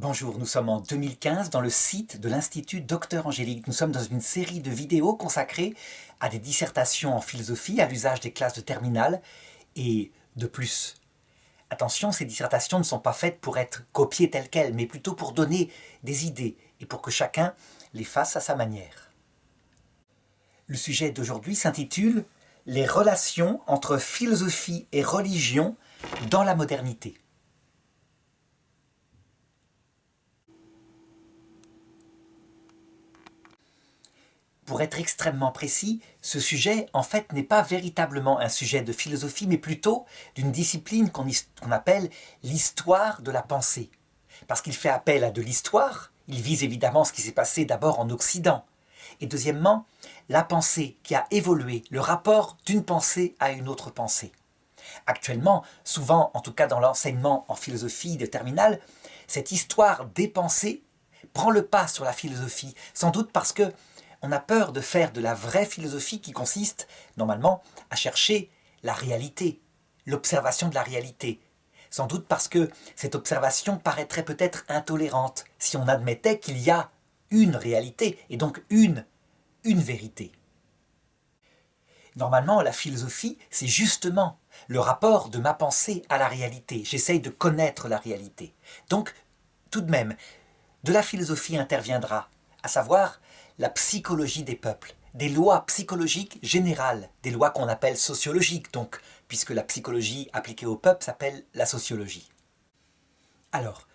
Bonjour, nous sommes en 2015 dans le site de l'Institut Docteur Angélique. Nous sommes dans une série de vidéos consacrées à des dissertations en philosophie, à l'usage des classes de terminale et de plus. Attention, ces dissertations ne sont pas faites pour être copiées telles quelles, mais plutôt pour donner des idées et pour que chacun les fasse à sa manière. Le sujet d'aujourd'hui s'intitule « Les relations entre philosophie et religion dans la modernité ». Pour être extrêmement précis, ce sujet, en fait, n'est pas véritablement un sujet de philosophie, mais plutôt d'une discipline qu'on appelle l'histoire de la pensée. Parce qu'il fait appel à de l'histoire, il vise évidemment ce qui s'est passé d'abord en Occident. Et deuxièmement, la pensée qui a évolué, le rapport d'une pensée à une autre pensée. Actuellement, souvent, en tout cas dans l'enseignement en philosophie de terminale, cette histoire des pensées prend le pas sur la philosophie, sans doute parce que on a peur de faire de la vraie philosophie qui consiste, normalement, à chercher la réalité, l'observation de la réalité. Sans doute parce que cette observation paraîtrait peut-être intolérante si on admettait qu'il y a une réalité et donc une vérité. Normalement, la philosophie, c'est justement le rapport de ma pensée à la réalité. J'essaye de connaître la réalité. Donc, tout de même, de la philosophie interviendra, à savoir la psychologie des peuples, des lois psychologiques générales, des lois qu'on appelle sociologiques, donc, puisque la psychologie appliquée au peuple s'appelle la sociologie. Alors,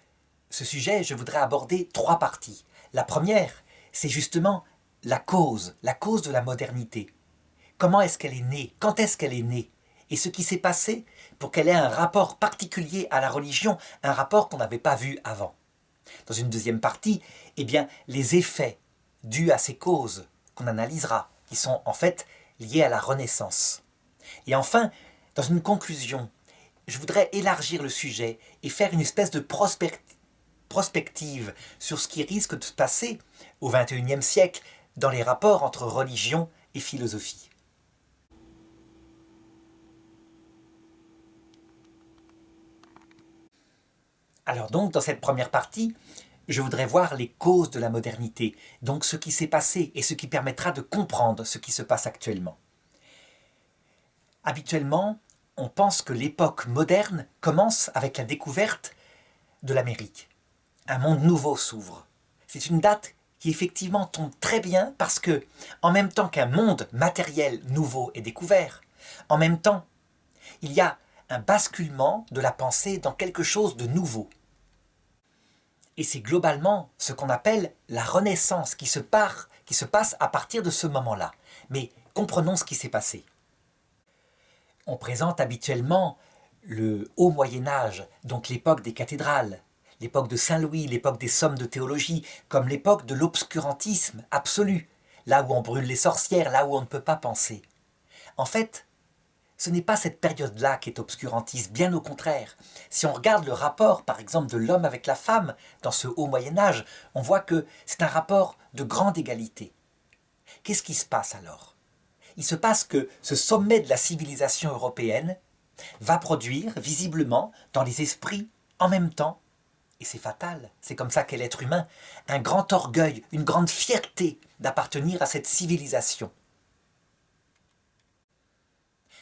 ce sujet, je voudrais aborder trois parties. La première, c'est justement la cause de la modernité. Comment est-ce qu'elle est née? Quand est-ce qu'elle est née? Et ce qui s'est passé pour qu'elle ait un rapport particulier à la religion, un rapport qu'on n'avait pas vu avant. Dans une deuxième partie, eh bien, les effets dus à ces causes qu'on analysera, qui sont en fait liées à la Renaissance. Et enfin, dans une conclusion, je voudrais élargir le sujet et faire une espèce de prospective sur ce qui risque de se passer au XXIe siècle dans les rapports entre religion et philosophie. Alors donc, dans cette première partie, je voudrais voir les causes de la modernité, donc ce qui s'est passé et ce qui permettra de comprendre ce qui se passe actuellement. Habituellement, on pense que l'époque moderne commence avec la découverte de l'Amérique. Un monde nouveau s'ouvre. C'est une date qui effectivement tombe très bien parce que, en même temps qu'un monde matériel nouveau est découvert, en même temps, il y a un basculement de la pensée dans quelque chose de nouveau. Et c'est globalement ce qu'on appelle la Renaissance qui se passe à partir de ce moment-là. Mais comprenons ce qui s'est passé. On présente habituellement le Haut Moyen-Âge, donc l'époque des cathédrales, l'époque de Saint-Louis, l'époque des sommes de théologie, comme l'époque de l'obscurantisme absolu, là où on brûle les sorcières, là où on ne peut pas penser. En fait, ce n'est pas cette période-là qui est obscurantiste, bien au contraire. Si on regarde le rapport, par exemple, de l'homme avec la femme dans ce haut Moyen-Âge, on voit que c'est un rapport de grande égalité. Qu'est-ce qui se passe alors? Il se passe que ce sommet de la civilisation européenne va produire, visiblement, dans les esprits, en même temps, et c'est fatal, c'est comme ça qu'est l'être humain, un grand orgueil, une grande fierté d'appartenir à cette civilisation.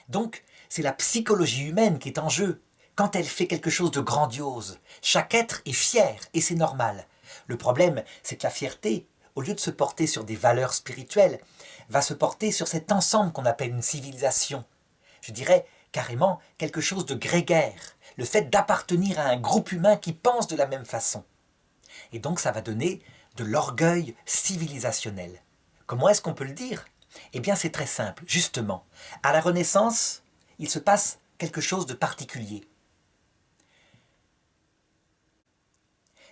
Donc, c'est la psychologie humaine qui est en jeu. Quand elle fait quelque chose de grandiose, chaque être est fier et c'est normal. Le problème, c'est que la fierté, au lieu de se porter sur des valeurs spirituelles, va se porter sur cet ensemble qu'on appelle une civilisation. Je dirais carrément quelque chose de grégaire, le fait d'appartenir à un groupe humain qui pense de la même façon. Et donc ça va donner de l'orgueil civilisationnel. Comment est-ce qu'on peut le dire? Eh bien c'est très simple, justement. À la Renaissance, il se passe quelque chose de particulier.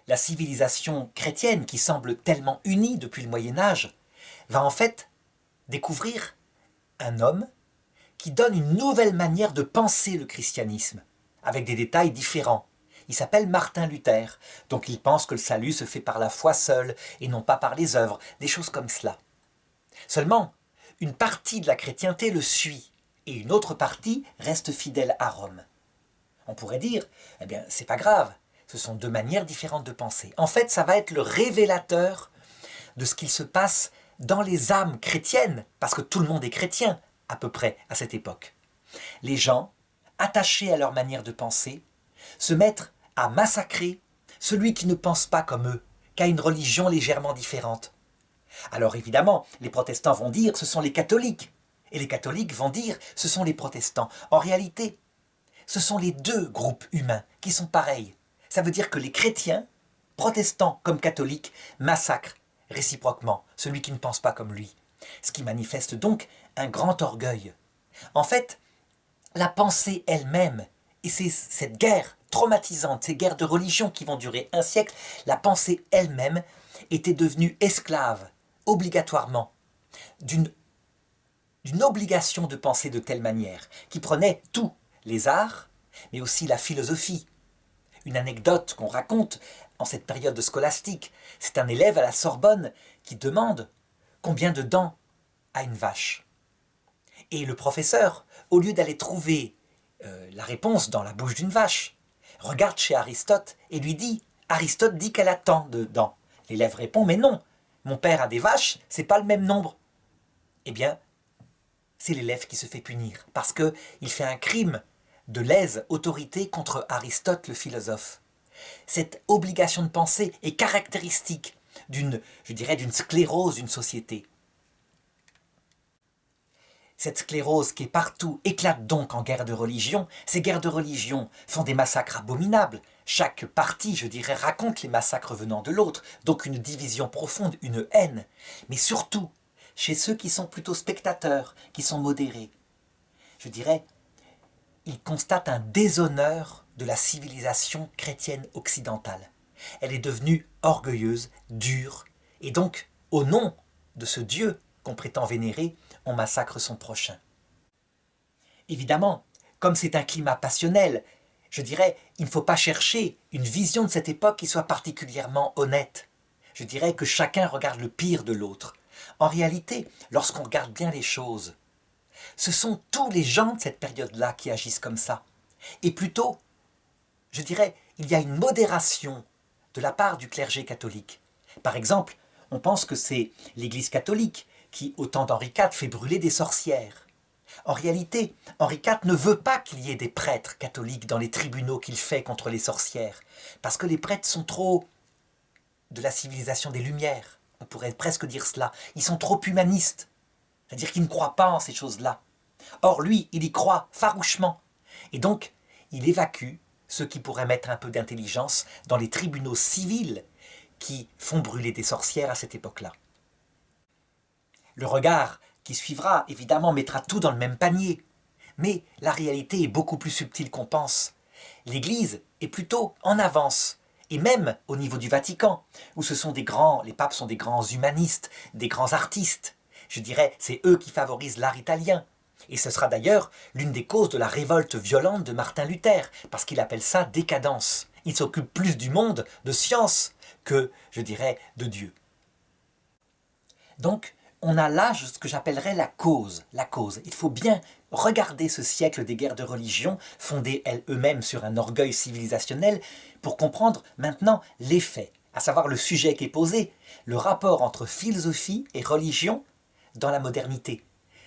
La civilisation chrétienne, qui semble tellement unie depuis le Moyen-Âge, va en fait découvrir un homme qui donne une nouvelle manière de penser le christianisme, avec des détails différents. Il s'appelle Martin Luther, donc il pense que le salut se fait par la foi seule et non pas par les œuvres, des choses comme cela. Seulement, une partie de la chrétienté le suit et une autre partie reste fidèle à Rome. On pourrait dire, eh bien, c'est pas grave, Ce sont deux manières différentes de penser. En fait, ça va être le révélateur de ce qu'il se passe dans les âmes chrétiennes, parce que tout le monde est chrétien à peu près à cette époque. Les gens, attachés à leur manière de penser, se mettent à massacrer celui qui ne pense pas comme eux, qui a une religion légèrement différente. Alors évidemment, les protestants vont dire ce sont les catholiques, et les catholiques vont dire ce sont les protestants. En réalité, ce sont les deux groupes humains qui sont pareils. Ça veut dire que les chrétiens, protestants comme catholiques, massacrent réciproquement celui qui ne pense pas comme lui. Ce qui manifeste donc un grand orgueil. En fait, la pensée elle-même, et c'est cette guerre traumatisante, ces guerres de religion qui vont durer un siècle, la pensée elle-même était devenue esclave, obligatoirement, d'une obligation de penser de telle manière, qui prenait tous les arts, mais aussi la philosophie. Une anecdote qu'on raconte en cette période scolastique, c'est un élève à la Sorbonne qui demande combien de dents a une vache. Et le professeur, au lieu d'aller trouver la réponse dans la bouche d'une vache, regarde chez Aristote et lui dit « Aristote dit qu'elle a tant de dents ». L'élève répond « Mais non, mon père a des vaches, c'est pas le même nombre ». Eh bien, c'est l'élève qui se fait punir, parce qu'il fait un crime de lèse-autorité contre Aristote le philosophe. Cette obligation de penser est caractéristique d'une sclérose d'une société. Cette sclérose qui est partout éclate donc en guerre de religion. Ces guerres de religion font des massacres abominables. Chaque partie, raconte les massacres venant de l'autre. Donc une division profonde, une haine. Mais surtout, chez ceux qui sont plutôt spectateurs, qui sont modérés, ils constatent un déshonneur de la civilisation chrétienne occidentale. Elle est devenue orgueilleuse, dure, et donc, au nom de ce Dieu qu'on prétend vénérer, on massacre son prochain. Évidemment, comme c'est un climat passionnel, il ne faut pas chercher une vision de cette époque qui soit particulièrement honnête. Je dirais que chacun regarde le pire de l'autre. En réalité, lorsqu'on regarde bien les choses, ce sont tous les gens de cette période-là qui agissent comme ça. Et plutôt, il y a une modération de la part du clergé catholique. Par exemple, on pense que c'est l'Église catholique qui, au temps d'Henri IV, fait brûler des sorcières. En réalité, Henri IV ne veut pas qu'il y ait des prêtres catholiques dans les tribunaux qu'il fait contre les sorcières, parce que les prêtres sont trop de la civilisation des Lumières, on pourrait presque dire cela. Ils sont trop humanistes, c'est-à-dire qu'ils ne croient pas en ces choses-là. Or, lui, il y croit farouchement. Et donc, il évacue ceux qui pourraient mettre un peu d'intelligence dans les tribunaux civils qui font brûler des sorcières à cette époque-là. Le regard qui suivra, évidemment, mettra tout dans le même panier. Mais la réalité est beaucoup plus subtile qu'on pense. L'Église est plutôt en avance, et même au niveau du Vatican, où les papes sont des grands humanistes, des grands artistes. C'est eux qui favorisent l'art italien. Et ce sera d'ailleurs l'une des causes de la révolte violente de Martin Luther, parce qu'il appelle ça décadence. Il s'occupe plus du monde, de science, que, de Dieu. Donc, on a là ce que j'appellerais la cause. La cause. Il faut bien regarder ce siècle des guerres de religion, fondées elles-mêmes sur un orgueil civilisationnel, pour comprendre maintenant les faits, à savoir le sujet qui est posé, le rapport entre philosophie et religion dans la modernité.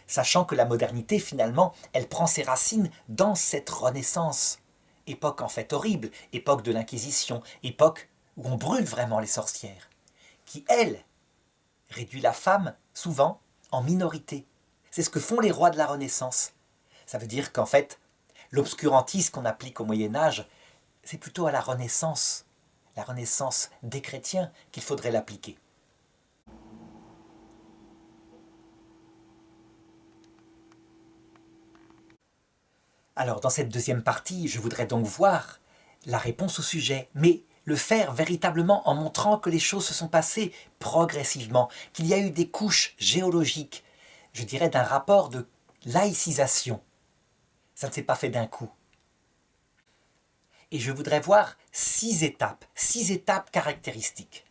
Sachant que la modernité, finalement, elle prend ses racines dans cette Renaissance. Époque en fait horrible, époque de l'Inquisition, époque où on brûle vraiment les sorcières, qui, elle, réduit la femme, souvent, en minorité. C'est ce que font les rois de la Renaissance. Ça veut dire qu'en fait, l'obscurantisme qu'on applique au Moyen-Âge, c'est plutôt à la Renaissance des chrétiens qu'il faudrait l'appliquer. Alors, dans cette deuxième partie, je voudrais donc voir la réponse au sujet, mais le faire véritablement en montrant que les choses se sont passées progressivement, qu'il y a eu des couches géologiques, d'un rapport de laïcisation. Ça ne s'est pas fait d'un coup. Et je voudrais voir 6 étapes caractéristiques.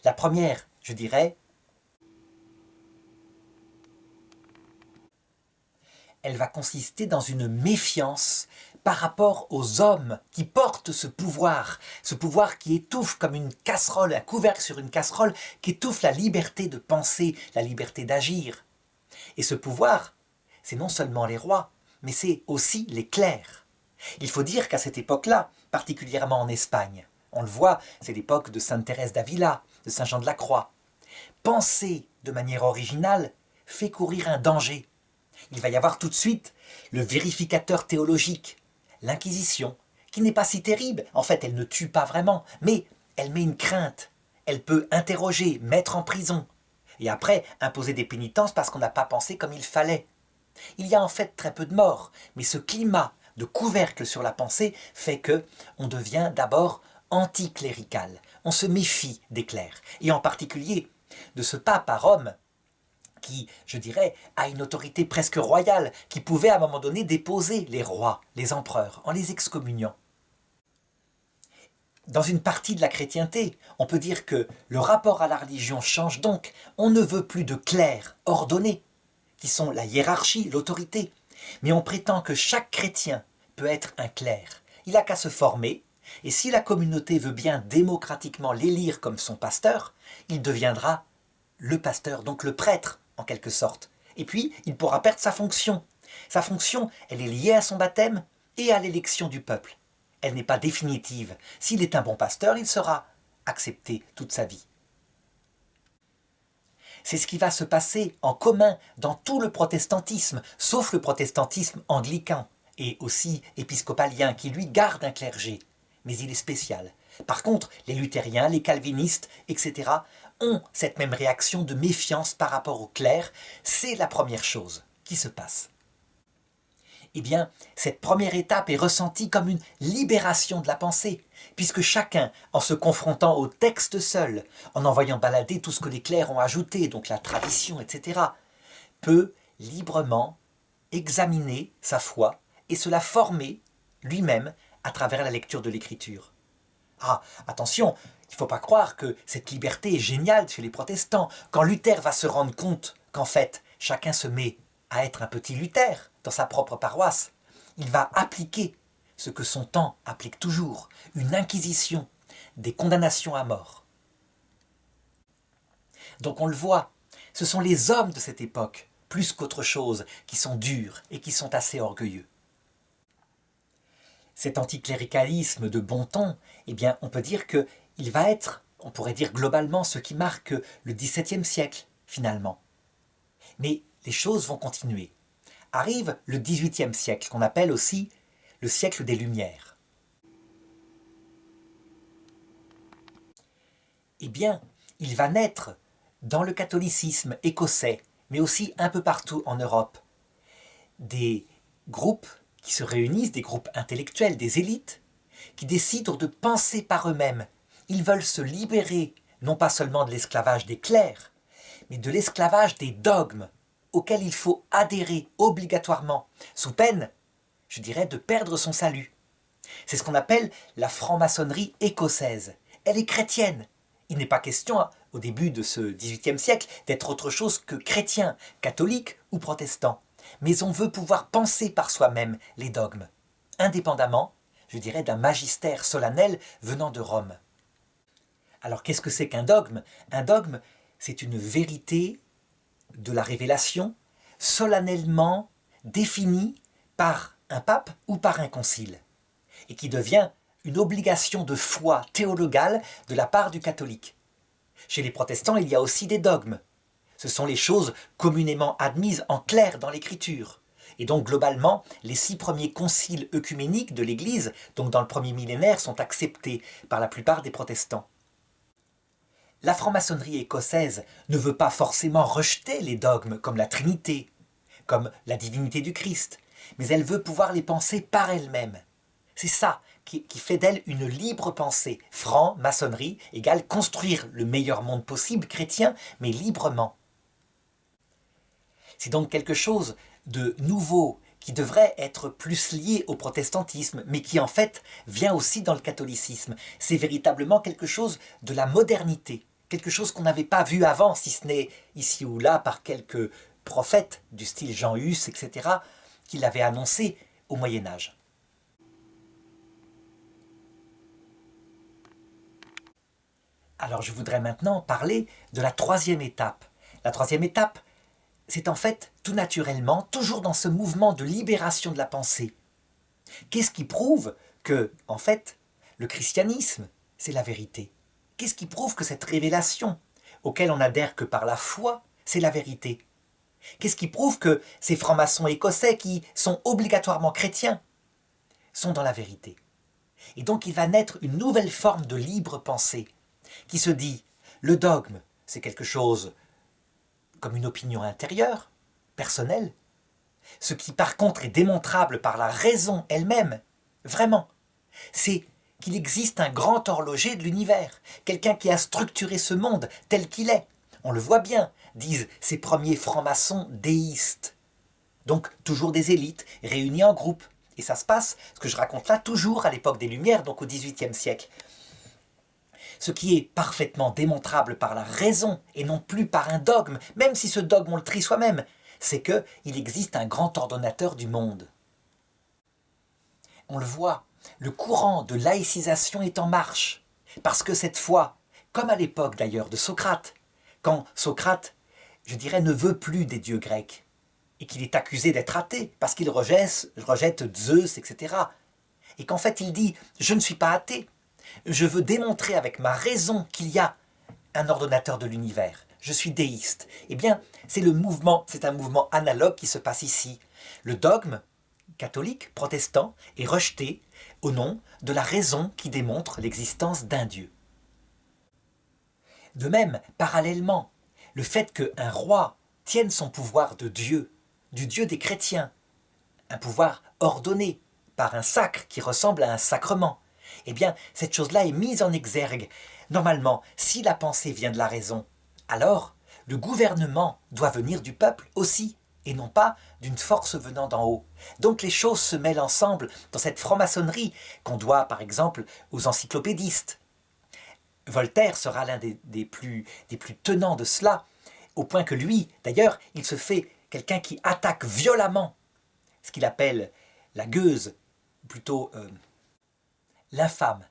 La première, elle va consister dans une méfiance par rapport aux hommes qui portent ce pouvoir qui étouffe comme une casserole, un couvercle sur une casserole, qui étouffe la liberté de penser, la liberté d'agir. Et ce pouvoir, c'est non seulement les rois, mais c'est aussi les clercs. Il faut dire qu'à cette époque-là, particulièrement en Espagne, on le voit, c'est l'époque de Sainte Thérèse d'Avila, de Saint Jean de la Croix, penser de manière originale fait courir un danger. Il va y avoir tout de suite le vérificateur théologique, l'Inquisition, qui n'est pas si terrible. En fait, elle ne tue pas vraiment, mais elle met une crainte. Elle peut interroger, mettre en prison, et après imposer des pénitences parce qu'on n'a pas pensé comme il fallait. Il y a en fait très peu de morts, mais ce climat de couvercle sur la pensée fait que on devient d'abord anticlérical. On se méfie des clercs, et en particulier de ce pape à Rome qui, je dirais, a une autorité presque royale, qui pouvait à un moment donné déposer les rois, les empereurs, en les excommuniant. Dans une partie de la chrétienté, on peut dire que le rapport à la religion change donc. On ne veut plus de clercs ordonnés, qui sont la hiérarchie, l'autorité. Mais on prétend que chaque chrétien peut être un clerc. Il n'a qu'à se former, et si la communauté veut bien démocratiquement l'élire comme son pasteur, il deviendra le pasteur, donc le prêtre, en quelque sorte. Et puis, il pourra perdre sa fonction. Sa fonction, elle est liée à son baptême et à l'élection du peuple. Elle n'est pas définitive. S'il est un bon pasteur, il sera accepté toute sa vie. C'est ce qui va se passer en commun dans tout le protestantisme, sauf le protestantisme anglican et aussi épiscopalien, qui lui garde un clergé, mais il est spécial. Par contre, les luthériens, les calvinistes, etc., ont cette même réaction de méfiance par rapport au clerc. C'est la première chose qui se passe. Eh bien, cette première étape est ressentie comme une libération de la pensée, puisque chacun, en se confrontant au texte seul, en envoyant balader tout ce que les clercs ont ajouté, donc la tradition, etc., peut librement examiner sa foi et se la former lui-même à travers la lecture de l'Écriture. Ah, attention, il ne faut pas croire que cette liberté est géniale chez les protestants. Quand Luther va se rendre compte qu'en fait, chacun se met à être un petit Luther dans sa propre paroisse, il va appliquer ce que son temps applique toujours, une inquisition, des condamnations à mort. Donc on le voit, ce sont les hommes de cette époque, plus qu'autre chose, qui sont durs et qui sont assez orgueilleux. Cet anticléricalisme de bon ton, eh bien, on peut dire qu'il va être, on pourrait dire globalement, ce qui marque le XVIIe siècle, finalement. Mais les choses vont continuer. Arrive le XVIIIe siècle, qu'on appelle aussi le siècle des Lumières. Eh bien, il va naître dans le catholicisme écossais, mais aussi un peu partout en Europe, des groupes qui se réunissent, des groupes intellectuels, des élites, qui décident de penser par eux-mêmes. Ils veulent se libérer, non pas seulement de l'esclavage des clercs, mais de l'esclavage des dogmes, auxquels il faut adhérer obligatoirement, sous peine, je dirais, de perdre son salut. C'est ce qu'on appelle la franc-maçonnerie écossaise. Elle est chrétienne. Il n'est pas question, au début de ce XVIIIe siècle, d'être autre chose que chrétien, catholique ou protestant. Mais on veut pouvoir penser par soi-même les dogmes, indépendamment, je dirais, d'un magistère solennel venant de Rome. Alors qu'est-ce que c'est qu'un dogme ? Un dogme, c'est une vérité de la révélation solennellement définie par un pape ou par un concile, et qui devient une obligation de foi théologale de la part du catholique. Chez les protestants, il y a aussi des dogmes. Ce sont les choses communément admises en clair dans l'Écriture. Et donc globalement, les 6 premiers conciles œcuméniques de l'Église, donc dans le premier millénaire, sont acceptés par la plupart des protestants. La franc-maçonnerie écossaise ne veut pas forcément rejeter les dogmes comme la Trinité, comme la divinité du Christ, mais elle veut pouvoir les penser par elle-même. C'est ça qui fait d'elle une libre pensée. Franc-maçonnerie égale construire le meilleur monde possible chrétien, mais librement. C'est donc quelque chose de nouveau qui devrait être plus lié au protestantisme, mais qui en fait vient aussi dans le catholicisme. C'est véritablement quelque chose de la modernité, quelque chose qu'on n'avait pas vu avant, si ce n'est ici ou là par quelques prophètes du style Jean Hus, etc., qui l'avaient annoncé au Moyen-Âge. Alors je voudrais maintenant parler de la troisième étape. La troisième étape, c'est en fait tout naturellement, toujours dans ce mouvement de libération de la pensée. Qu'est-ce qui prouve que, en fait, le christianisme, c'est la vérité? Qu'est-ce qui prouve que cette révélation, auquel on n'adhère que par la foi, c'est la vérité? Qu'est-ce qui prouve que ces francs-maçons écossais qui sont obligatoirement chrétiens sont dans la vérité? Et donc il va naître une nouvelle forme de libre pensée qui se dit, le dogme, c'est quelque chose comme une opinion intérieure, personnelle, ce qui par contre est démontrable par la raison elle-même, vraiment, c'est qu'il existe un grand horloger de l'univers, quelqu'un qui a structuré ce monde tel qu'il est. On le voit bien, disent ces premiers francs-maçons déistes. Donc toujours des élites réunies en groupe. Et ça se passe, ce que je raconte là, toujours à l'époque des Lumières, donc au XVIIIe siècle. Ce qui est parfaitement démontrable par la raison et non plus par un dogme, même si ce dogme on le trie soi-même, c'est qu'il existe un grand ordonnateur du monde. On le voit, le courant de laïcisation est en marche, parce que cette fois, comme à l'époque d'ailleurs de Socrate, quand Socrate, je dirais, ne veut plus des dieux grecs, et qu'il est accusé d'être athée, parce qu'il rejette Zeus, etc. Et qu'en fait il dit « je ne suis pas athée, je veux démontrer avec ma raison qu'il y a un ordonnateur de l'univers, je suis déiste ». Eh bien, c'est un mouvement analogue qui se passe ici. Le dogme catholique, protestant, est rejeté au nom de la raison qui démontre l'existence d'un Dieu. De même, parallèlement, le fait qu'un roi tienne son pouvoir de Dieu, du Dieu des chrétiens, un pouvoir ordonné par un sacre qui ressemble à un sacrement, eh bien, cette chose-là est mise en exergue. Normalement, si la pensée vient de la raison, alors le gouvernement doit venir du peuple aussi, et non pas d'une force venant d'en haut. Donc les choses se mêlent ensemble dans cette franc-maçonnerie qu'on doit, par exemple, aux encyclopédistes. Voltaire sera l'un des plus tenants de cela, au point que lui, d'ailleurs, il se fait quelqu'un qui attaque violemment ce qu'il appelle la gueuse, plutôt l'infâme,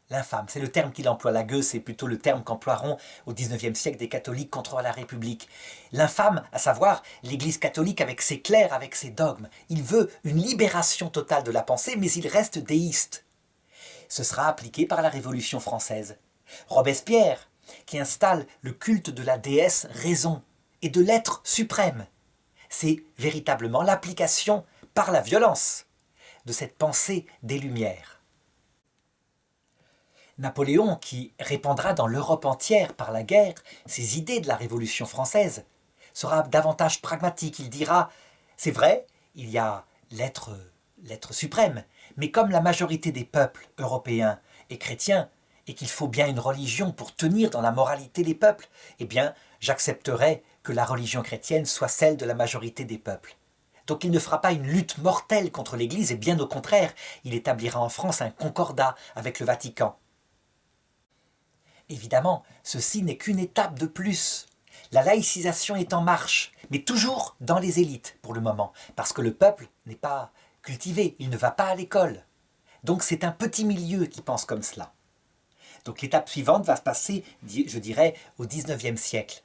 c'est le terme qu'il emploie. La gueuse, c'est plutôt le terme qu'emploieront au XIXe siècle des catholiques contre la République. L'infâme, à savoir l'Église catholique avec ses clercs, avec ses dogmes. Il veut une libération totale de la pensée, mais il reste déiste. Ce sera appliqué par la Révolution française. Robespierre, qui installe le culte de la déesse raison et de l'être suprême. C'est véritablement l'application par la violence de cette pensée des Lumières. Napoléon, qui répandra dans l'Europe entière par la guerre ses idées de la Révolution française, sera davantage pragmatique. Il dira, c'est vrai, il y a l'être suprême, mais comme la majorité des peuples européens est chrétien, et qu'il faut bien une religion pour tenir dans la moralité les peuples, eh bien, j'accepterai que la religion chrétienne soit celle de la majorité des peuples. Donc il ne fera pas une lutte mortelle contre l'Église, et bien au contraire, il établira en France un concordat avec le Vatican. Évidemment, ceci n'est qu'une étape de plus. La laïcisation est en marche, mais toujours dans les élites pour le moment, parce que le peuple n'est pas cultivé, il ne va pas à l'école. Donc c'est un petit milieu qui pense comme cela. Donc l'étape suivante va se passer, je dirais, au XIXe siècle.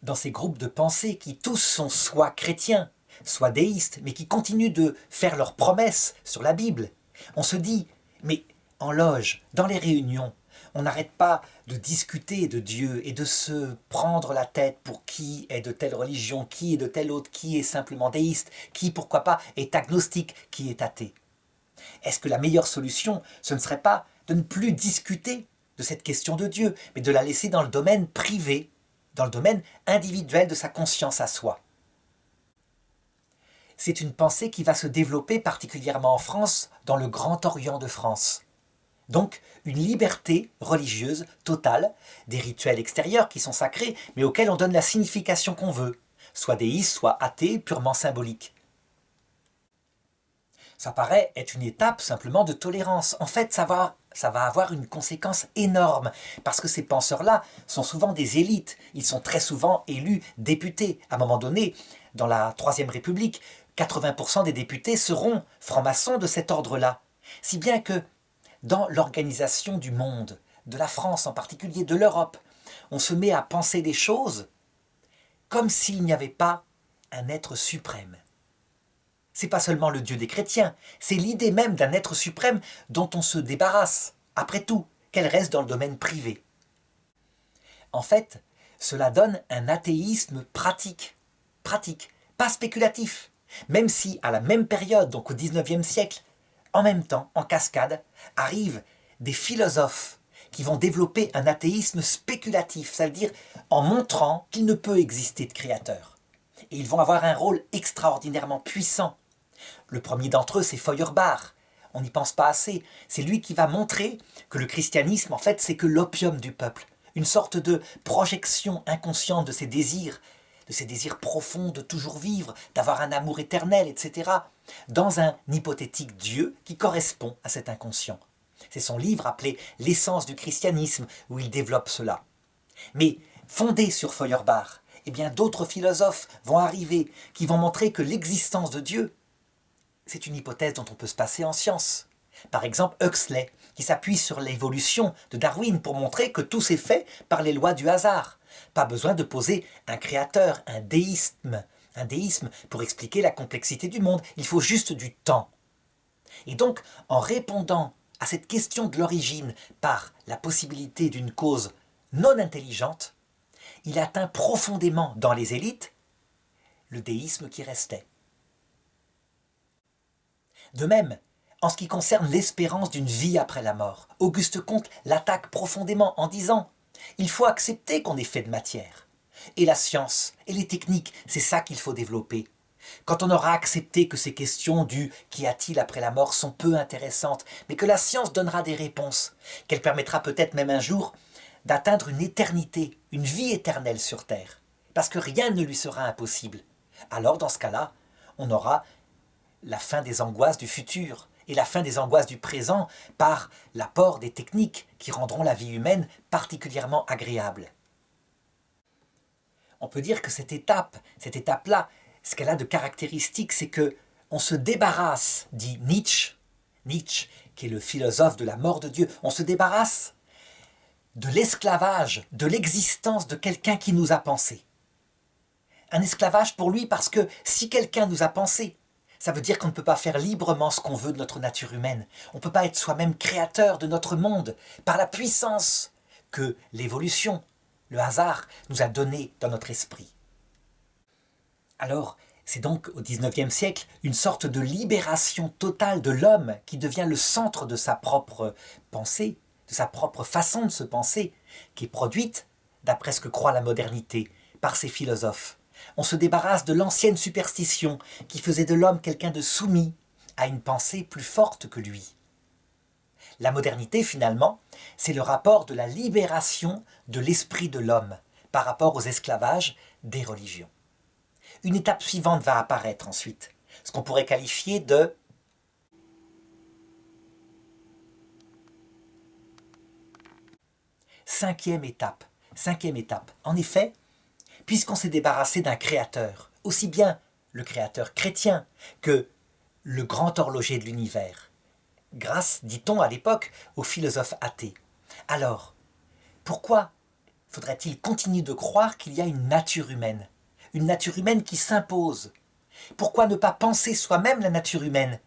Dans ces groupes de pensée qui tous sont soit chrétiens, soit déistes, mais qui continuent de faire leurs promesses sur la Bible, on se dit, mais en loge, dans les réunions, on n'arrête pas de discuter de Dieu et de se prendre la tête pour qui est de telle religion, qui est de telle autre, qui est simplement déiste, qui, pourquoi pas, est agnostique, qui est athée. Est-ce que la meilleure solution, ce ne serait pas de ne plus discuter de cette question de Dieu, mais de la laisser dans le domaine privé, dans le domaine individuel de sa conscience à soi? C'est une pensée qui va se développer particulièrement en France, dans le Grand Orient de France. Donc, une liberté religieuse totale, des rituels extérieurs qui sont sacrés, mais auxquels on donne la signification qu'on veut, soit déiste, soit athée, purement symbolique. Ça paraît être une étape simplement de tolérance. En fait, ça va avoir une conséquence énorme, parce que ces penseurs-là sont souvent des élites. Ils sont très souvent élus députés. À un moment donné, dans la Troisième République, 80% des députés seront francs-maçons de cet ordre-là. Si bien que dans l'organisation du monde, de la France en particulier, de l'Europe, on se met à penser les choses comme s'il n'y avait pas un être suprême. C'est pas seulement le Dieu des chrétiens, c'est l'idée même d'un être suprême dont on se débarrasse, après tout, qu'elle reste dans le domaine privé. En fait, cela donne un athéisme pratique, pas spéculatif, même si à la même période, donc au XIXe siècle, en même temps, en cascade, arrivent des philosophes qui vont développer un athéisme spéculatif, ça veut dire en montrant qu'il ne peut exister de créateur. Et ils vont avoir un rôle extraordinairement puissant. Le premier d'entre eux, c'est Feuerbach. On n'y pense pas assez. C'est lui qui va montrer que le christianisme, en fait, c'est que l'opium du peuple. Une sorte de projection inconsciente de ses désirs profonds de toujours vivre, d'avoir un amour éternel, etc., dans un hypothétique Dieu qui correspond à cet inconscient. C'est son livre appelé « L'essence du christianisme » où il développe cela. Mais fondé sur Feuerbach, eh bien d'autres philosophes vont arriver qui vont montrer que l'existence de Dieu, c'est une hypothèse dont on peut se passer en science. Par exemple, Huxley, qui s'appuie sur l'évolution de Darwin pour montrer que tout s'est fait par les lois du hasard. Pas besoin de poser un créateur, un déisme pour expliquer la complexité du monde. Il faut juste du temps. Et donc, en répondant à cette question de l'origine par la possibilité d'une cause non intelligente, il atteint profondément dans les élites le déisme qui restait. De même, en ce qui concerne l'espérance d'une vie après la mort, Auguste Comte l'attaque profondément en disant « Il faut accepter qu'on est fait de matière. Et la science et les techniques, c'est ça qu'il faut développer. Quand on aura accepté que ces questions du « qu'y a-t-il après la mort » sont peu intéressantes, mais que la science donnera des réponses, qu'elle permettra peut-être même un jour d'atteindre une éternité, une vie éternelle sur Terre, parce que rien ne lui sera impossible. Alors dans ce cas-là, on aura la fin des angoisses du futur et la fin des angoisses du présent par l'apport des techniques qui rendront la vie humaine particulièrement agréable. On peut dire que cette étape-là, ce qu'elle a de caractéristique, c'est que on se débarrasse, dit Nietzsche, qui est le philosophe de la mort de Dieu, on se débarrasse de l'esclavage, de l'existence de quelqu'un qui nous a pensé. Un esclavage pour lui parce que si quelqu'un nous a pensé, ça veut dire qu'on ne peut pas faire librement ce qu'on veut de notre nature humaine. On ne peut pas être soi-même créateur de notre monde par la puissance que l'évolution, le hasard, nous a donnée dans notre esprit. Alors, c'est donc au XIXe siècle une sorte de libération totale de l'homme qui devient le centre de sa propre pensée, de sa propre façon de se penser, qui est produite, d'après ce que croit la modernité, par ces philosophes. On se débarrasse de l'ancienne superstition qui faisait de l'homme quelqu'un de soumis à une pensée plus forte que lui. La modernité, finalement, c'est le rapport de la libération de l'esprit de l'homme par rapport aux esclavages des religions. Une étape suivante va apparaître ensuite, ce qu'on pourrait qualifier de cinquième étape. En effet, puisqu'on s'est débarrassé d'un créateur, aussi bien le créateur chrétien que le grand horloger de l'univers, grâce, dit-on à l'époque, aux philosophes athées. Alors, pourquoi faudrait-il continuer de croire qu'il y a une nature humaine qui s'impose? Pourquoi ne pas penser soi-même la nature humaine?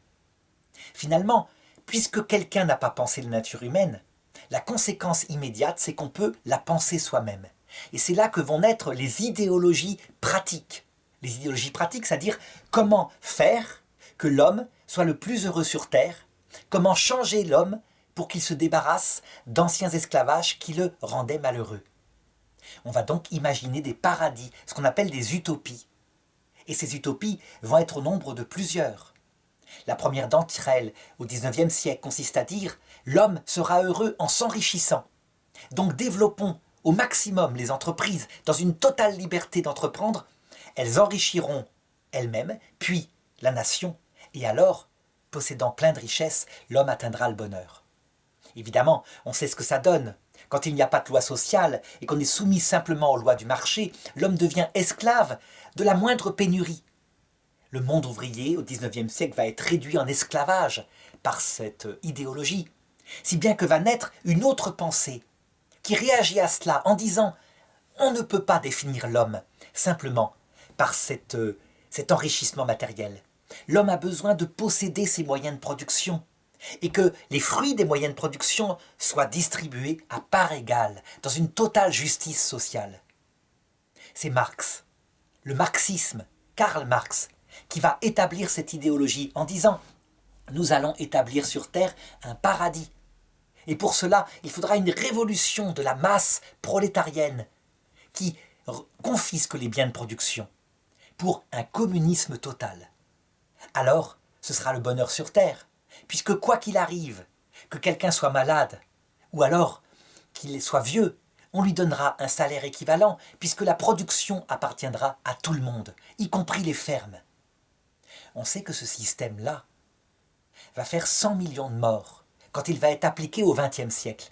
Finalement, puisque quelqu'un n'a pas pensé la nature humaine, la conséquence immédiate, c'est qu'on peut la penser soi-même. Et c'est là que vont naître les idéologies pratiques. Les idéologies pratiques, c'est-à-dire comment faire que l'homme soit le plus heureux sur Terre, comment changer l'homme pour qu'il se débarrasse d'anciens esclavages qui le rendaient malheureux. On va donc imaginer des paradis, ce qu'on appelle des utopies. Et ces utopies vont être au nombre de plusieurs. La première d'entre elles, au XIXe siècle, consiste à dire « l'homme sera heureux en s'enrichissant ». Donc développons au maximum les entreprises dans une totale liberté d'entreprendre, elles enrichiront elles-mêmes, puis la nation, et alors, possédant plein de richesses, l'homme atteindra le bonheur. Évidemment, on sait ce que ça donne. Quand il n'y a pas de loi sociale et qu'on est soumis simplement aux lois du marché, l'homme devient esclave de la moindre pénurie. Le monde ouvrier au XIXe siècle va être réduit en esclavage par cette idéologie, si bien que va naître une autre pensée qui réagit à cela en disant on ne peut pas définir l'homme simplement par cet enrichissement matériel. L'homme a besoin de posséder ses moyens de production et que les fruits des moyens de production soient distribués à part égale, dans une totale justice sociale. C'est Marx, le marxisme, Karl Marx, qui va établir cette idéologie en disant « Nous allons établir sur Terre un paradis. Et pour cela, il faudra une révolution de la masse prolétarienne qui confisque les biens de production pour un communisme total. Alors, ce sera le bonheur sur Terre, puisque quoi qu'il arrive, que quelqu'un soit malade, ou alors qu'il soit vieux, on lui donnera un salaire équivalent, puisque la production appartiendra à tout le monde, y compris les fermes. » On sait que ce système-là va faire 100 millions de morts quand il va être appliqué au XXe siècle.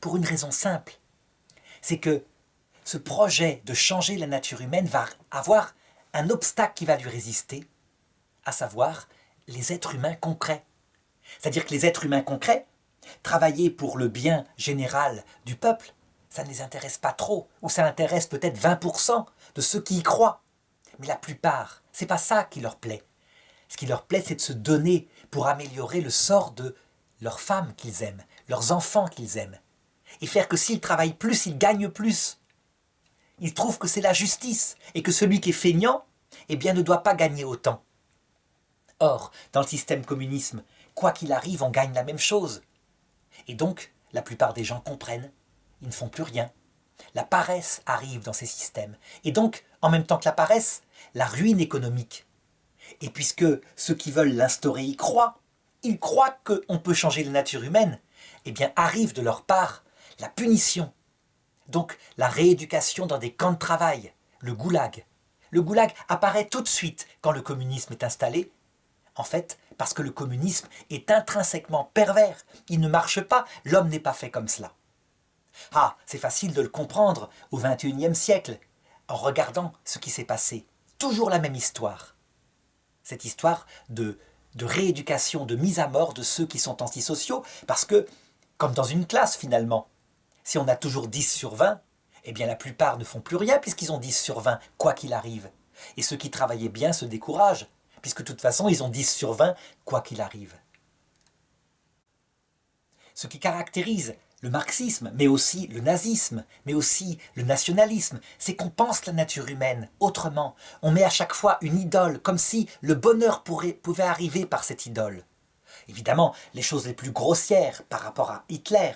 Pour une raison simple, c'est que ce projet de changer la nature humaine va avoir un obstacle qui va lui résister, à savoir les êtres humains concrets. C'est-à-dire que les êtres humains concrets, travailler pour le bien général du peuple, ça ne les intéresse pas trop, ou ça intéresse peut-être 20% de ceux qui y croient. Mais la plupart, c'est pas ça qui leur plaît. Ce qui leur plaît, c'est de se donner pour améliorer le sort de leurs femmes qu'ils aiment, leurs enfants qu'ils aiment, et faire que s'ils travaillent plus, ils gagnent plus. Ils trouvent que c'est la justice, et que celui qui est feignant, eh bien, ne doit pas gagner autant. Or, dans le système communisme, quoi qu'il arrive, on gagne la même chose. Et donc, la plupart des gens comprennent, ils ne font plus rien. La paresse arrive dans ces systèmes. Et donc, en même temps que la paresse, la ruine économique. Et puisque ceux qui veulent l'instaurer y croient, ils croient qu'on peut changer la nature humaine, eh bien arrive de leur part la punition. Donc la rééducation dans des camps de travail, le goulag. Le goulag apparaît tout de suite quand le communisme est installé, en fait parce que le communisme est intrinsèquement pervers. Il ne marche pas, l'homme n'est pas fait comme cela. Ah, c'est facile de le comprendre au XXIe siècle, en regardant ce qui s'est passé. Toujours la même histoire. Cette histoire de rééducation, de mise à mort de ceux qui sont antisociaux, parce que, comme dans une classe finalement, si on a toujours 10 sur 20, eh bien la plupart ne font plus rien puisqu'ils ont 10 sur 20, quoi qu'il arrive. Et ceux qui travaillaient bien se découragent, puisque de toute façon ils ont 10 sur 20, quoi qu'il arrive. Ce qui caractérise le marxisme, mais aussi le nazisme, mais aussi le nationalisme, c'est qu'on pense la nature humaine autrement. On met à chaque fois une idole, comme si le bonheur pouvait arriver par cette idole. Évidemment, les choses les plus grossières par rapport à Hitler,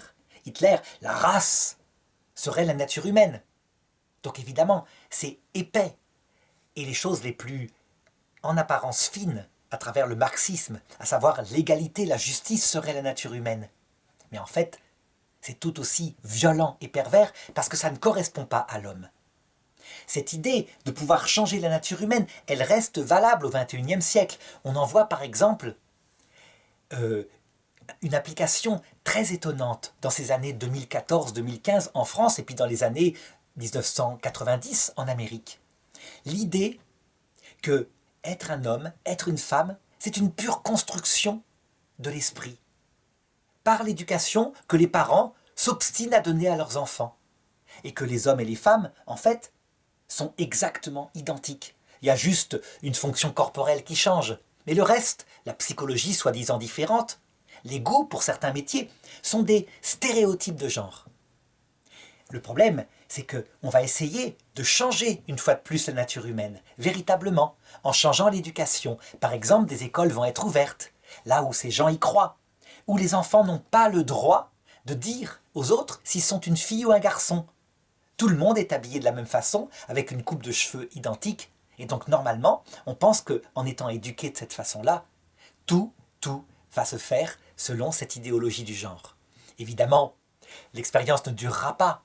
la race, serait la nature humaine. Donc évidemment, c'est épais. Et les choses les plus, en apparence fines, à travers le marxisme, à savoir l'égalité, la justice, serait la nature humaine. Mais en fait, c'est tout aussi violent et pervers parce que ça ne correspond pas à l'homme. Cette idée de pouvoir changer la nature humaine, elle reste valable au XXIe siècle. On en voit par exemple une application très étonnante dans ces années 2014-2015 en France et puis dans les années 1990 en Amérique. L'idée que être un homme, être une femme, c'est une pure construction de l'esprit. Par l'éducation que les parents s'obstinent à donner à leurs enfants. Et que les hommes et les femmes, en fait, sont exactement identiques. Il y a juste une fonction corporelle qui change. Mais le reste, la psychologie soi-disant différente, les goûts pour certains métiers, sont des stéréotypes de genre. Le problème, c'est qu'on va essayer de changer une fois de plus la nature humaine, véritablement, en changeant l'éducation. Par exemple, des écoles vont être ouvertes, là où ces gens y croient, où les enfants n'ont pas le droit de dire aux autres s'ils sont une fille ou un garçon. Tout le monde est habillé de la même façon, avec une coupe de cheveux identique, et donc normalement, on pense qu'en étant éduqué de cette façon-là, tout va se faire selon cette idéologie du genre. Évidemment, l'expérience ne durera pas.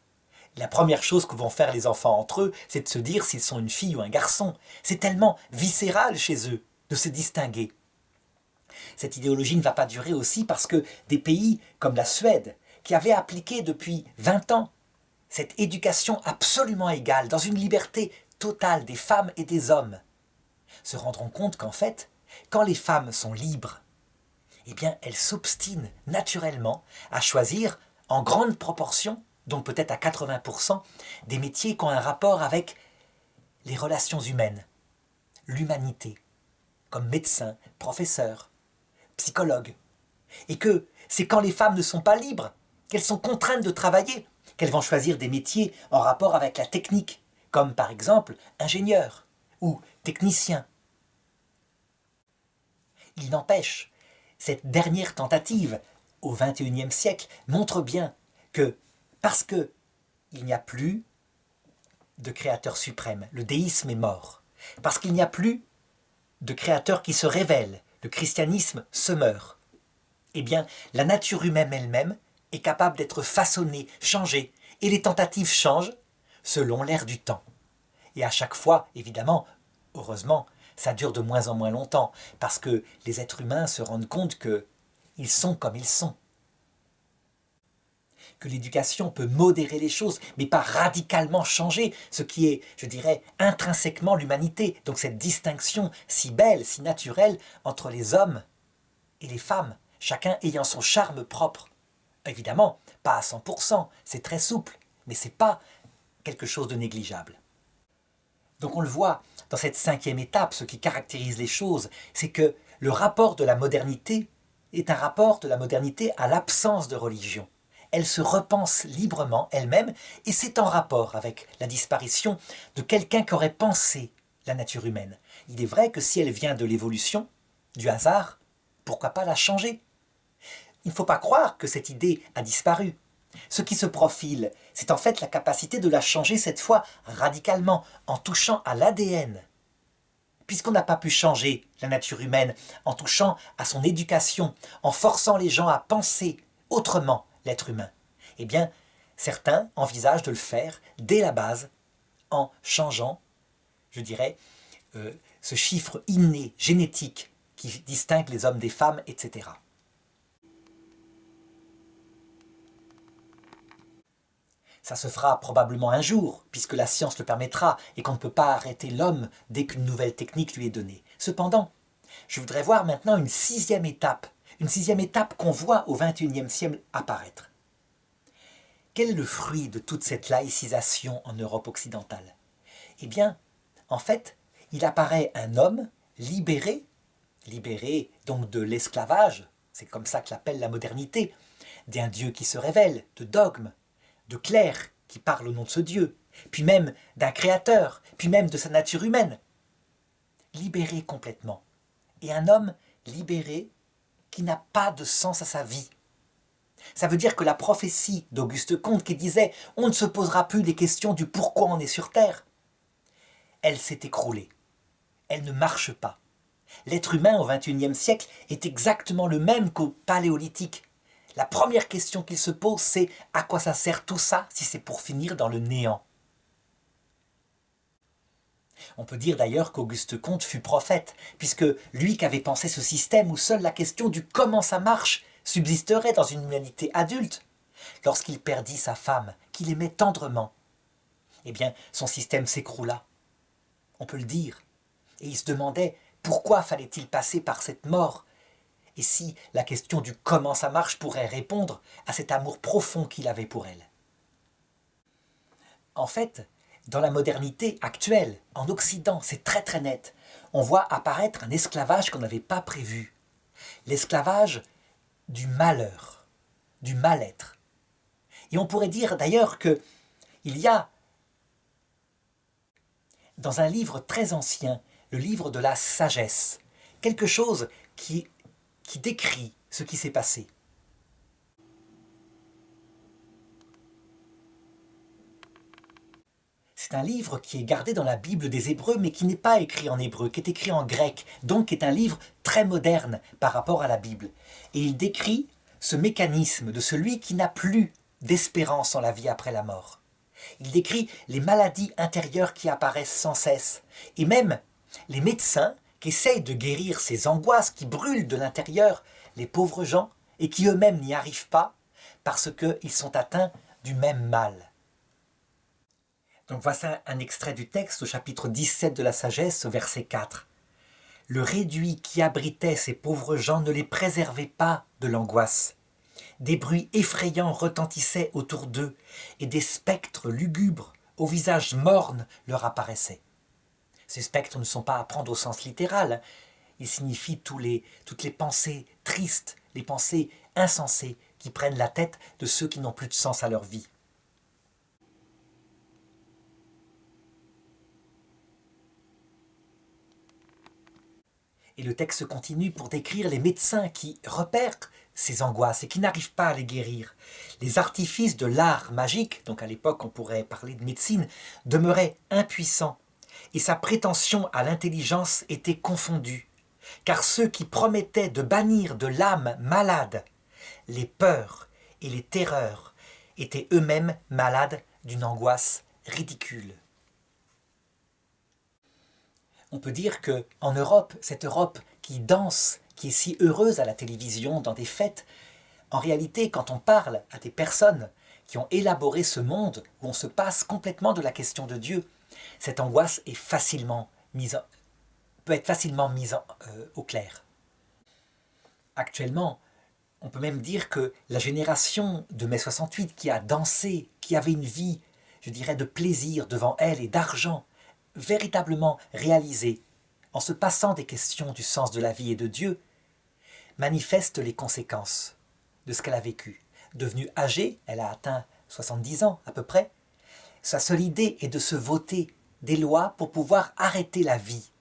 La première chose que vont faire les enfants entre eux, c'est de se dire s'ils sont une fille ou un garçon. C'est tellement viscéral chez eux de se distinguer. Cette idéologie ne va pas durer aussi parce que des pays comme la Suède, qui avaient appliqué depuis 20 ans cette éducation absolument égale, dans une liberté totale des femmes et des hommes, se rendront compte qu'en fait, quand les femmes sont libres, eh bien, elles s'obstinent naturellement à choisir en grande proportion, donc peut-être à 80%, des métiers qui ont un rapport avec les relations humaines, l'humanité, comme médecin, professeur, psychologue. Et que c'est quand les femmes ne sont pas libres, qu'elles sont contraintes de travailler, qu'elles vont choisir des métiers en rapport avec la technique, comme par exemple ingénieur ou technicien. Il n'empêche, cette dernière tentative au XXIe siècle montre bien que parce qu'il n'y a plus de créateur suprême, le déisme est mort, parce qu'il n'y a plus de créateur qui se révèle, le christianisme se meurt, eh bien la nature humaine elle-même est capable d'être façonnée, changée, et les tentatives changent selon l'ère du temps. Et à chaque fois, évidemment, heureusement, ça dure de moins en moins longtemps, parce que les êtres humains se rendent compte qu'ils sont comme ils sont. Que l'éducation peut modérer les choses, mais pas radicalement changer ce qui est, je dirais, intrinsèquement l'humanité. Donc cette distinction si belle, si naturelle entre les hommes et les femmes, chacun ayant son charme propre. Évidemment, pas à 100%, c'est très souple, mais ce n'est pas quelque chose de négligeable. Donc on le voit dans cette 5e étape, ce qui caractérise les choses, c'est que le rapport de la modernité est un rapport de la modernité à l'absence de religion. Elle se repense librement elle-même et c'est en rapport avec la disparition de quelqu'un qui aurait pensé la nature humaine. Il est vrai que si elle vient de l'évolution, du hasard, pourquoi pas la changer? Il ne faut pas croire que cette idée a disparu. Ce qui se profile, c'est en fait la capacité de la changer cette fois radicalement, en touchant à l'ADN. Puisqu'on n'a pas pu changer la nature humaine en touchant à son éducation, en forçant les gens à penser autrement l'être humain, eh bien, certains envisagent de le faire dès la base, en changeant, je dirais, ce chiffre inné, génétique, qui distingue les hommes des femmes, etc. Ça se fera probablement un jour, puisque la science le permettra et qu'on ne peut pas arrêter l'homme dès qu'une nouvelle technique lui est donnée. Cependant, je voudrais voir maintenant une 6e étape qu'on voit au XXIe siècle apparaître. Quel est le fruit de toute cette laïcisation en Europe occidentale? Eh bien, en fait, il apparaît un homme libéré donc de l'esclavage, c'est comme ça que l'appelle la modernité, d'un Dieu qui se révèle, de dogmes, de clercs qui parlent au nom de ce Dieu, puis même d'un créateur, puis même de sa nature humaine. Libéré complètement. Et un homme libéré qui n'a pas de sens à sa vie. Ça veut dire que la prophétie d'Auguste Comte qui disait « on ne se posera plus les questions du pourquoi on est sur Terre », elle s'est écroulée. Elle ne marche pas. L'être humain au XXIe siècle est exactement le même qu'au Paléolithique. La première question qu'il se pose, c'est à quoi ça sert tout ça si c'est pour finir dans le néant? On peut dire d'ailleurs qu'Auguste Comte fut prophète, puisque lui qui avait pensé ce système où seule la question du comment ça marche subsisterait dans une humanité adulte, lorsqu'il perdit sa femme, qu'il aimait tendrement, eh bien son système s'écroula. On peut le dire. Et il se demandait pourquoi fallait-il passer par cette mort? Et si la question du comment ça marche pourrait répondre à cet amour profond qu'il avait pour elle. En fait, dans la modernité actuelle, en Occident, c'est très très net. On voit apparaître un esclavage qu'on n'avait pas prévu. L'esclavage du malheur, du mal-être. Et on pourrait dire d'ailleurs qu'il y a, dans un livre très ancien, le livre de la sagesse, quelque chose qui décrit ce qui s'est passé. C'est un livre qui est gardé dans la Bible des Hébreux, mais qui n'est pas écrit en hébreu, qui est écrit en grec, donc qui est un livre très moderne par rapport à la Bible. Et il décrit ce mécanisme de celui qui n'a plus d'espérance en la vie après la mort. Il décrit les maladies intérieures qui apparaissent sans cesse, et même les médecins qui essayent de guérir ces angoisses qui brûlent de l'intérieur, les pauvres gens, et qui eux-mêmes n'y arrivent pas, parce qu'ils sont atteints du même mal. Donc voici un extrait du texte au chapitre 17 de la Sagesse, au verset 4. Le réduit qui abritait ces pauvres gens ne les préservait pas de l'angoisse. Des bruits effrayants retentissaient autour d'eux, et des spectres lugubres, au visage morne, leur apparaissaient. Ces spectres ne sont pas à prendre au sens littéral. Ils signifient toutes les pensées tristes, les pensées insensées qui prennent la tête de ceux qui n'ont plus de sens à leur vie. Et le texte continue pour décrire les médecins qui repèrent ces angoisses et qui n'arrivent pas à les guérir. Les artifices de l'art magique, donc à l'époque on pourrait parler de médecine, demeuraient impuissants et sa prétention à l'intelligence était confondue. Car ceux qui promettaient de bannir de l'âme malade les peurs et les terreurs étaient eux-mêmes malades d'une angoisse ridicule. On peut dire qu'en Europe, cette Europe qui danse, qui est si heureuse à la télévision, dans des fêtes, en réalité, quand on parle à des personnes qui ont élaboré ce monde où on se passe complètement de la question de Dieu, cette angoisse est peut être facilement mise au clair. Actuellement, on peut même dire que la génération de mai 68 qui a dansé, qui avait une vie, je dirais, de plaisir devant elle et d'argent, véritablement réalisée, en se passant des questions du sens de la vie et de Dieu, manifeste les conséquences de ce qu'elle a vécu. Devenue âgée, elle a atteint 70 ans à peu près, sa seule idée est de se voter des lois pour pouvoir arrêter la vie,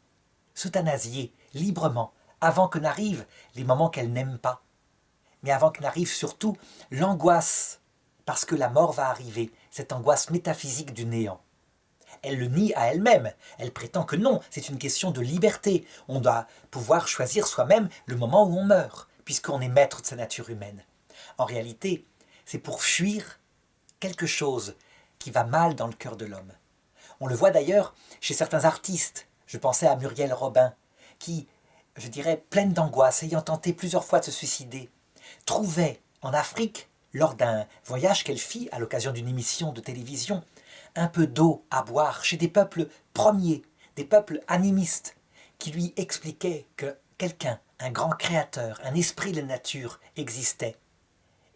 s'euthanasier librement, avant que n'arrivent les moments qu'elle n'aime pas, mais avant que n'arrive surtout l'angoisse, parce que la mort va arriver, cette angoisse métaphysique du néant. Elle le nie à elle-même, elle prétend que non, c'est une question de liberté, on doit pouvoir choisir soi-même le moment où on meurt, puisqu'on est maître de sa nature humaine. En réalité, c'est pour fuir quelque chose qui va mal dans le cœur de l'homme. On le voit d'ailleurs chez certains artistes, je pensais à Muriel Robin, qui, je dirais, pleine d'angoisse, ayant tenté plusieurs fois de se suicider, trouvait en Afrique, lors d'un voyage qu'elle fit à l'occasion d'une émission de télévision, un peu d'eau à boire chez des peuples premiers, des peuples animistes, qui lui expliquaient que quelqu'un, un grand créateur, un esprit de la nature existait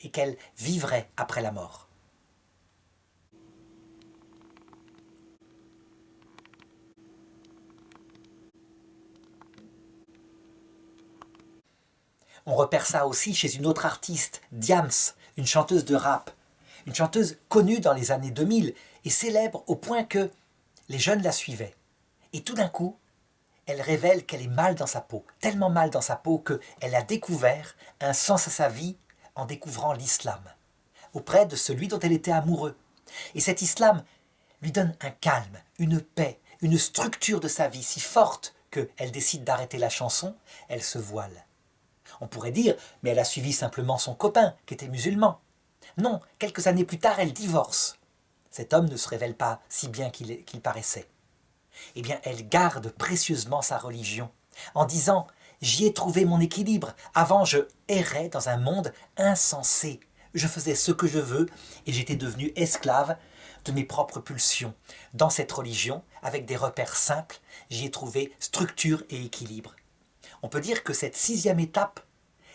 et qu'elle vivrait après la mort. On repère ça aussi chez une autre artiste, Diams, une chanteuse de rap, une chanteuse connue dans les années 2000 et célèbre au point que les jeunes la suivaient. Et tout d'un coup, elle révèle qu'elle est mal dans sa peau, tellement mal dans sa peau qu'elle a découvert un sens à sa vie en découvrant l'islam, auprès de celui dont elle était amoureuse. Et cet islam lui donne un calme, une paix, une structure de sa vie si forte qu'elle décide d'arrêter la chanson, elle se voile. On pourrait dire, mais elle a suivi simplement son copain, qui était musulman. Non, quelques années plus tard, elle divorce. Cet homme ne se révèle pas si bien qu'il paraissait. Eh bien, elle garde précieusement sa religion, en disant « J'y ai trouvé mon équilibre. Avant, je errais dans un monde insensé. Je faisais ce que je veux et j'étais devenue esclave de mes propres pulsions. Dans cette religion, avec des repères simples, j'y ai trouvé structure et équilibre. » On peut dire que cette 6e étape,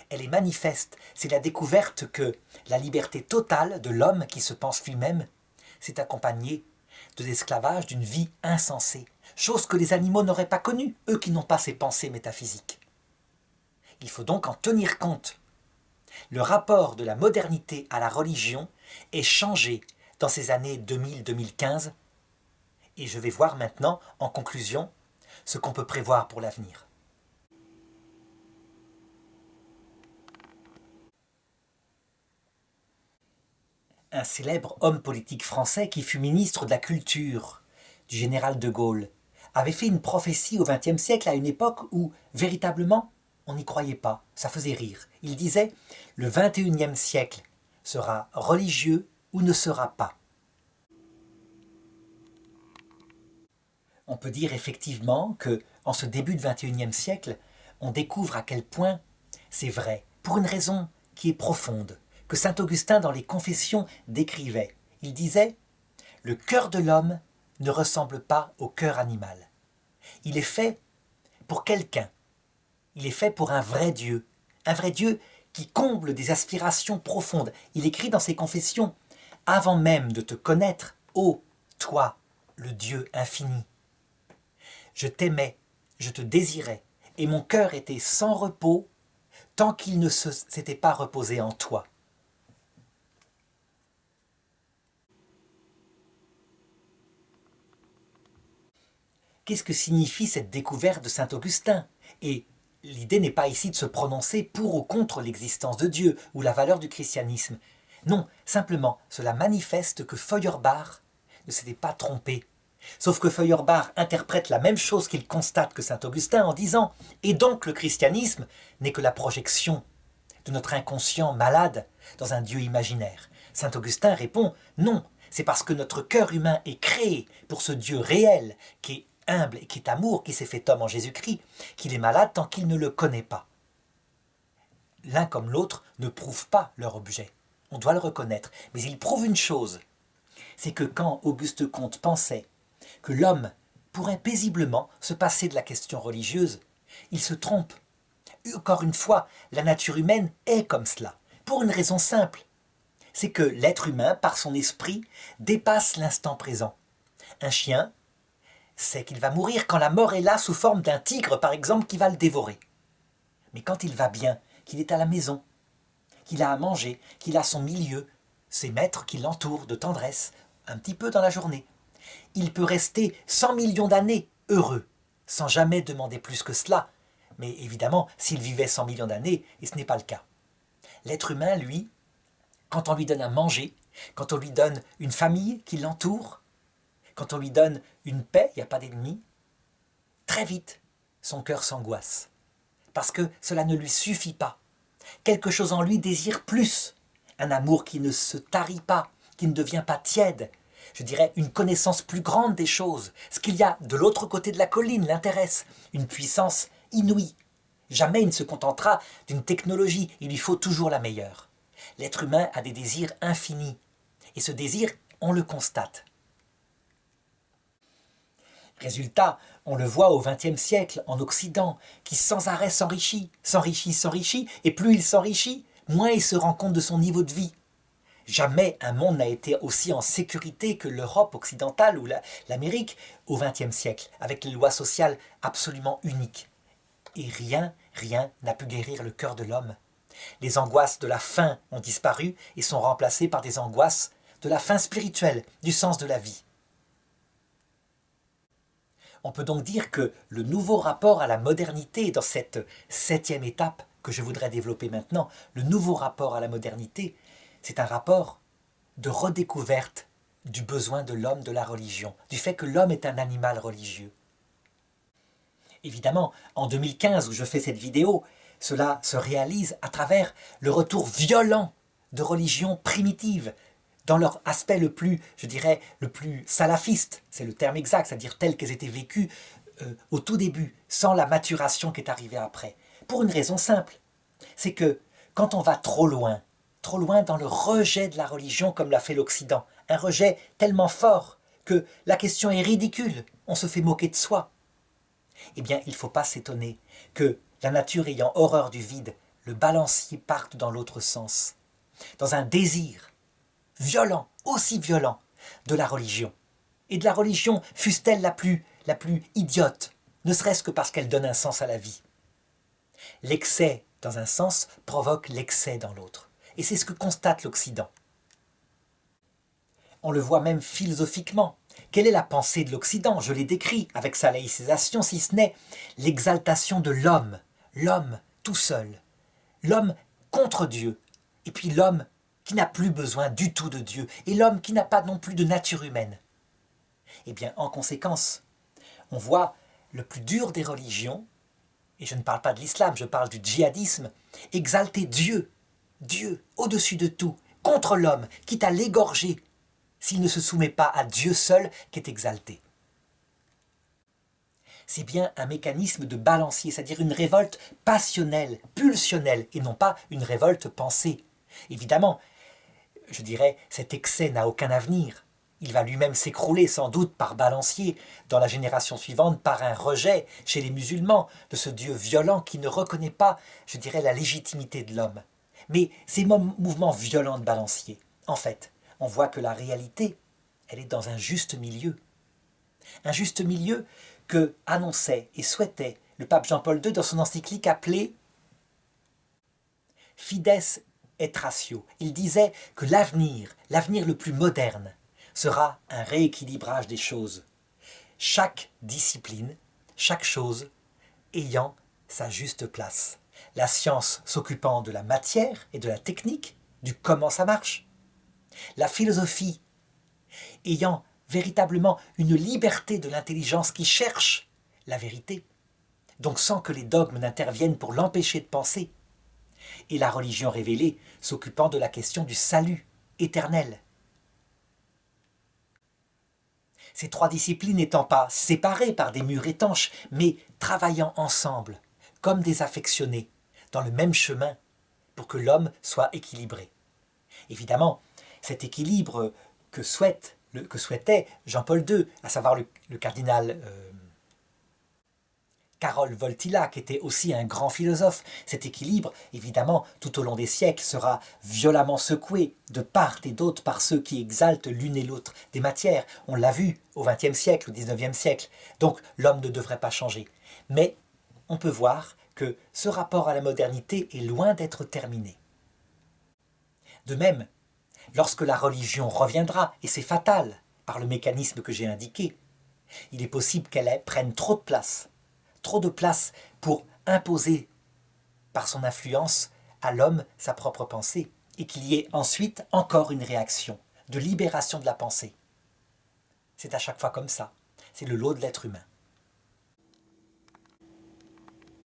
elle est manifeste. C'est la découverte que la liberté totale de l'homme qui se pense lui-même s'est accompagnée de l'esclavage d'une vie insensée, chose que les animaux n'auraient pas connue, eux qui n'ont pas ces pensées métaphysiques. Il faut donc en tenir compte. Le rapport de la modernité à la religion est changé dans ces années 2000-2015 et je vais voir maintenant, en conclusion, ce qu'on peut prévoir pour l'avenir. Un célèbre homme politique français qui fut ministre de la Culture du général de Gaulle avait fait une prophétie au XXe siècle à une époque où, véritablement, on n'y croyait pas, ça faisait rire. Il disait « Le XXIe siècle sera religieux ou ne sera pas ». On peut dire effectivement que, en ce début de XXIe siècle, on découvre à quel point c'est vrai, pour une raison qui est profonde, que saint Augustin dans les Confessions décrivait. Il disait « Le cœur de l'homme ne ressemble pas au cœur animal. Il est fait pour quelqu'un Il est fait pour un vrai Dieu qui comble des aspirations profondes. Il écrit dans ses confessions, « Avant même de te connaître, ô toi, le Dieu infini, je t'aimais, je te désirais, et mon cœur était sans repos tant qu'il ne s'était pas reposé en toi. » Qu'est-ce que signifie cette découverte de saint Augustin? Et l'idée n'est pas ici de se prononcer pour ou contre l'existence de Dieu ou la valeur du christianisme. Non, simplement, cela manifeste que Feuerbach ne s'était pas trompé. Sauf que Feuerbach interprète la même chose qu'il constate que saint Augustin en disant « Et donc le christianisme n'est que la projection de notre inconscient malade dans un Dieu imaginaire. » Saint Augustin répond « Non, c'est parce que notre cœur humain est créé pour ce Dieu réel qui est humble et qui est amour, qui s'est fait homme en Jésus-Christ, qu'il est malade tant qu'il ne le connaît pas. » L'un comme l'autre ne prouvent pas leur objet. On doit le reconnaître. Mais il prouve une chose, c'est que quand Auguste Comte pensait que l'homme pourrait paisiblement se passer de la question religieuse, il se trompe. Encore une fois, la nature humaine est comme cela, pour une raison simple. C'est que l'être humain, par son esprit, dépasse l'instant présent. Un chien sait qu'il va mourir quand la mort est là sous forme d'un tigre, par exemple, qui va le dévorer. Mais quand il va bien, qu'il est à la maison, qu'il a à manger, qu'il a son milieu, ses maîtres qui l'entourent de tendresse, un petit peu dans la journée, il peut rester 100 millions d'années heureux, sans jamais demander plus que cela. Mais évidemment, s'il vivait 100 millions d'années, et ce n'est pas le cas. L'être humain, lui, quand on lui donne à manger, quand on lui donne une famille qui l'entoure, quand on lui donne une paix, il n'y a pas d'ennemi, très vite, son cœur s'angoisse. Parce que cela ne lui suffit pas. Quelque chose en lui désire plus. Un amour qui ne se tarit pas, qui ne devient pas tiède. Je dirais une connaissance plus grande des choses. Ce qu'il y a de l'autre côté de la colline l'intéresse. Une puissance inouïe. Jamais il ne se contentera d'une technologie. Il lui faut toujours la meilleure. L'être humain a des désirs infinis. Et ce désir, on le constate. Résultat, on le voit au XXe siècle, en Occident, qui sans arrêt s'enrichit, et plus il s'enrichit, moins il se rend compte de son niveau de vie. Jamais un monde n'a été aussi en sécurité que l'Europe occidentale ou l'Amérique au XXe siècle, avec les lois sociales absolument uniques. Et rien n'a pu guérir le cœur de l'homme. Les angoisses de la faim ont disparu et sont remplacées par des angoisses de la faim spirituelle, du sens de la vie. On peut donc dire que le nouveau rapport à la modernité, dans cette 7e étape que je voudrais développer maintenant, le nouveau rapport à la modernité, c'est un rapport de redécouverte du besoin de l'homme de la religion, du fait que l'homme est un animal religieux. Évidemment, en 2015, où je fais cette vidéo, cela se réalise à travers le retour violent de religions primitives, dans leur aspect le plus, je dirais, le plus salafiste, c'est le terme exact, c'est-à-dire telles qu'elles étaient vécues au tout début, sans la maturation qui est arrivée après. Pour une raison simple, c'est que quand on va trop loin dans le rejet de la religion comme l'a fait l'Occident, un rejet tellement fort que la question est ridicule, on se fait moquer de soi, eh bien il ne faut pas s'étonner que la nature ayant horreur du vide, le balancier parte dans l'autre sens, dans un désir violent, aussi violent, de la religion. Et de la religion, fût-elle la plus idiote, ne serait-ce que parce qu'elle donne un sens à la vie. L'excès, dans un sens, provoque l'excès dans l'autre. Et c'est ce que constate l'Occident. On le voit même philosophiquement. Quelle est la pensée de l'Occident? Je l'ai décrit avec sa laïcisation, si ce n'est l'exaltation de l'homme tout seul, l'homme contre Dieu, et puis l'homme qui n'a plus besoin du tout de Dieu, et l'homme qui n'a pas non plus de nature humaine. Eh bien, en conséquence, on voit le plus dur des religions, et je ne parle pas de l'islam, je parle du djihadisme, exalter Dieu, au-dessus de tout, contre l'homme, quitte à l'égorger, s'il ne se soumet pas à Dieu seul qui est exalté. C'est bien un mécanisme de balancier, c'est-à-dire une révolte passionnelle, pulsionnelle, et non pas une révolte pensée. Évidemment, je dirais, cet excès n'a aucun avenir. Il va lui-même s'écrouler sans doute par balancier dans la génération suivante, par un rejet chez les musulmans de ce Dieu violent qui ne reconnaît pas, je dirais, la légitimité de l'homme. Mais ces mouvements violents de balancier, en fait, on voit que la réalité, elle est dans un juste milieu. Un juste milieu que annonçait et souhaitait le pape Jean-Paul II dans son encyclique appelée Fides et Ratio. Il disait que l'avenir le plus moderne, sera un rééquilibrage des choses. Chaque discipline, chaque chose ayant sa juste place. La science s'occupant de la matière et de la technique, du comment ça marche. La philosophie ayant véritablement une liberté de l'intelligence qui cherche la vérité, donc sans que les dogmes n'interviennent pour l'empêcher de penser. Et la religion révélée s'occupant de la question du salut éternel. Ces trois disciplines n'étant pas séparées par des murs étanches, mais travaillant ensemble, comme des affectionnés, dans le même chemin, pour que l'homme soit équilibré. Évidemment, cet équilibre que souhaitait Jean-Paul II, à savoir le cardinal Karol Wojtyła, qui était aussi un grand philosophe, cet équilibre, évidemment, tout au long des siècles, sera violemment secoué de part et d'autre par ceux qui exaltent l'une et l'autre des matières. On l'a vu au XXe siècle, au XIXe siècle. Donc l'homme ne devrait pas changer. Mais on peut voir que ce rapport à la modernité est loin d'être terminé. De même, lorsque la religion reviendra, et c'est fatal par le mécanisme que j'ai indiqué, il est possible qu'elle prenne trop de place pour imposer par son influence à l'homme sa propre pensée, et qu'il y ait ensuite encore une réaction de libération de la pensée. C'est à chaque fois comme ça, c'est le lot de l'être humain.